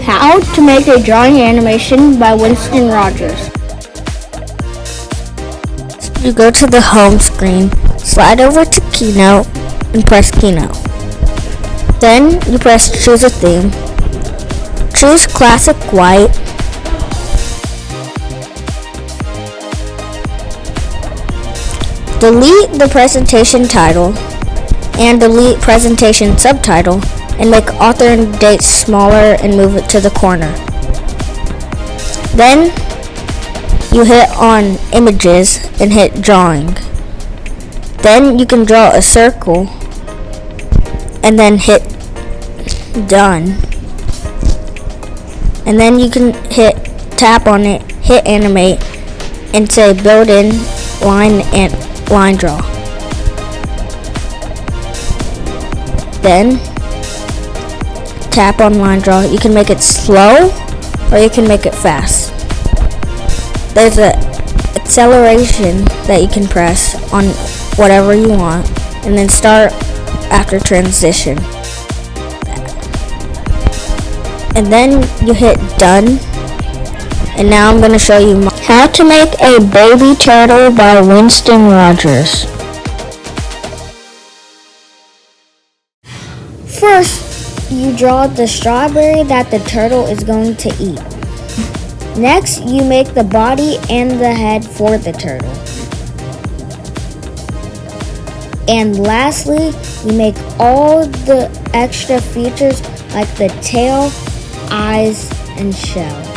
How to make a drawing animation by Winston Rogers. You go to the home screen, slide over to Keynote, and press Keynote. Then you press Choose a Theme. Choose Classic White. Delete the presentation title and delete presentation subtitle and make author and date smaller and move it to the corner. Then you hit on Images and hit Drawing. Then you can draw a circle and then hit Done. And then you can tap on it, hit Animate, and say Build in Line and Line Draw. Then tap on Line Draw. You can make it slow or you can make it fast. There's an acceleration that you can press on whatever you want, and then start after transition. And then you hit Done. And now I'm going to show you How to make a baby turtle by Winston Rogers. First, you draw the strawberry that the turtle is going to eat. Next, you make the body and the head for the turtle. And lastly, you make all the extra features like the tail, eyes, and shell.